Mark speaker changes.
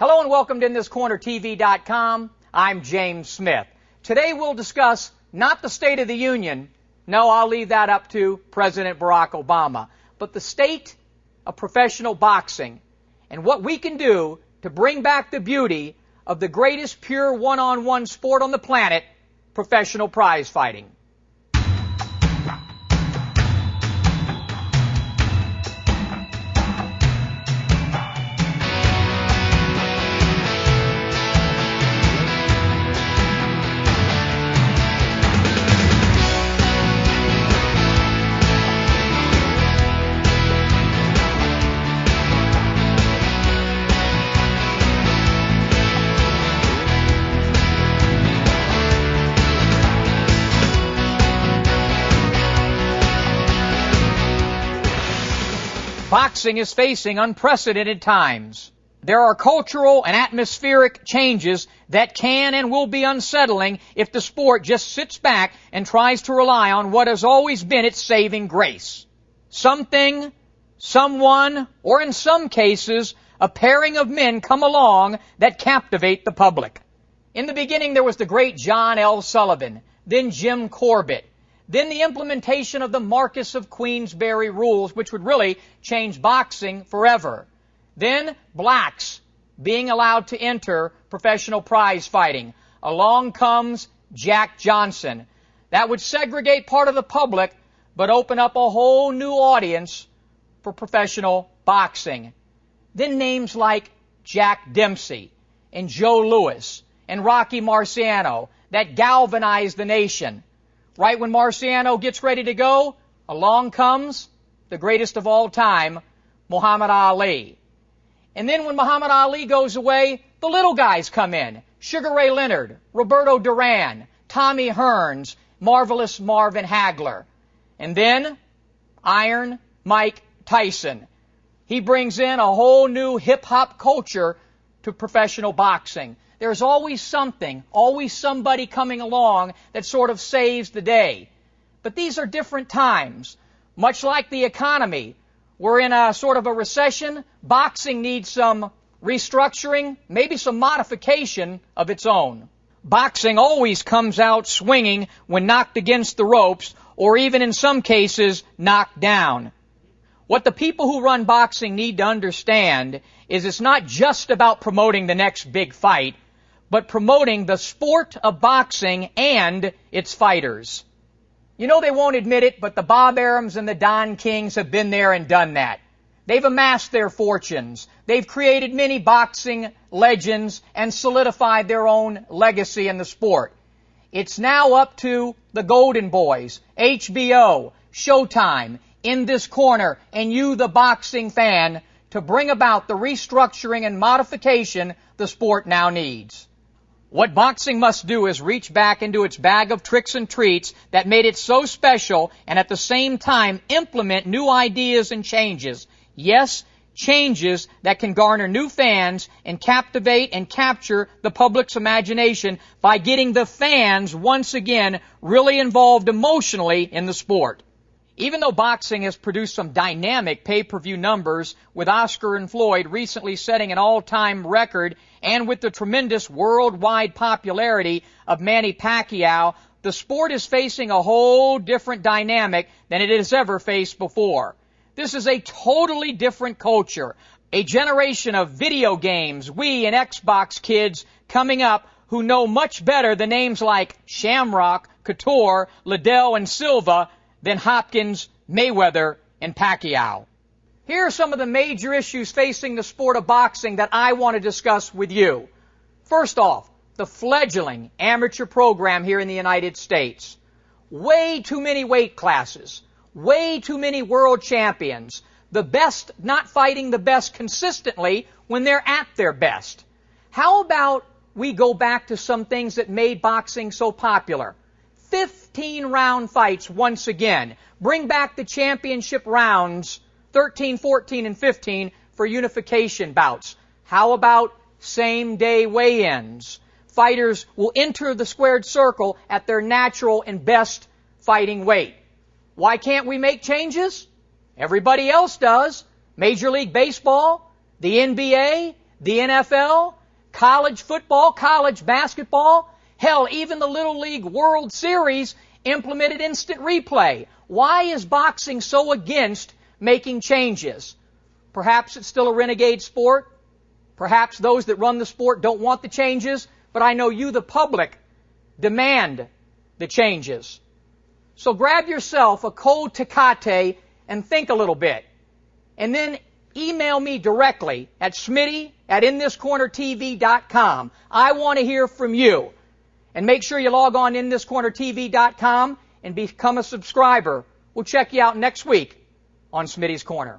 Speaker 1: Hello and welcome to InThisCornerTV.com. I'm James Smith. Today we'll discuss not the State of the Union. No, I'll leave that up to President Barack Obama. But the state of professional boxing and what we can do to bring back the beauty of the greatest pure one-on-one sport on the planet, professional prize fighting. Boxing is facing unprecedented times. There are cultural and atmospheric changes that can and will be unsettling if the sport just sits back and tries to rely on what has always been its saving grace. Something, someone, or in some cases, a pairing of men come along that captivate the public. In the beginning, there was the great John L. Sullivan, then Jim Corbett, then the implementation of the Marquess of Queensberry rules, which would really change boxing forever. Then blacks being allowed to enter professional prize fighting. Along comes Jack Johnson. That would segregate part of the public, but open up a whole new audience for professional boxing. Then names like Jack Dempsey and Joe Louis and Rocky Marciano that galvanized the nation. Right when Marciano gets ready to go, along comes the greatest of all time, Muhammad Ali. And then when Muhammad Ali goes away, the little guys come in. Sugar Ray Leonard, Roberto Duran, Tommy Hearns, Marvelous Marvin Hagler. And then Iron Mike Tyson. He brings in a whole new hip-hop culture to professional boxing. There's always something, always somebody coming along that sort of saves the day. But these are different times. Much like the economy, we're in a sort of a recession. Boxing needs some restructuring, maybe some modification of its own. Boxing always comes out swinging when knocked against the ropes, or even in some cases, knocked down. What the people who run boxing need to understand is it's not just about promoting the next big fight, but promoting the sport of boxing and its fighters. You know they won't admit it, but the Bob Arums and the Don Kings have been there and done that. They've amassed their fortunes. They've created many boxing legends and solidified their own legacy in the sport. It's now up to the Golden Boys, HBO, Showtime, In This Corner, and you, the boxing fan, to bring about the restructuring and modification the sport now needs. What boxing must do is reach back into its bag of tricks and treats that made it so special and at the same time implement new ideas and changes. Yes, changes that can garner new fans and captivate and capture the public's imagination by getting the fans once again really involved emotionally in the sport. Even though boxing has produced some dynamic pay-per-view numbers, with Oscar and Floyd recently setting an all-time record, and with the tremendous worldwide popularity of Manny Pacquiao, the sport is facing a whole different dynamic than it has ever faced before. This is a totally different culture, a generation of video games, Wii and Xbox kids coming up who know much better the names like Shamrock, Couture, Liddell, and Silva than Hopkins, Mayweather, and Pacquiao. Here are some of the major issues facing the sport of boxing that I want to discuss with you. First off, the fledgling amateur program here in the United States. Way too many weight classes. Way too many world champions. The best not fighting the best consistently when they're at their best. How about we go back to some things that made boxing so popular? 15-round fights once again. Bring back the championship rounds, 13, 14, and 15, for unification bouts. How about same-day weigh-ins? Fighters will enter the squared circle at their natural and best fighting weight. Why can't we make changes? Everybody else does. Major League Baseball, the NBA, The NFL, college football, college basketball, hell, even the Little League World Series implemented instant replay. Why is boxing so against making changes? Perhaps it's still a renegade sport. Perhaps those that run the sport don't want the changes, but I know you, the public, demand the changes. So grab yourself a cold Tecate and think a little bit. And then email me directly at smitty@inthiscornertv.com. I want to hear from you. And make sure you log on inthiscornertv.com and become a subscriber. We'll check you out next week on Smitty's Corner.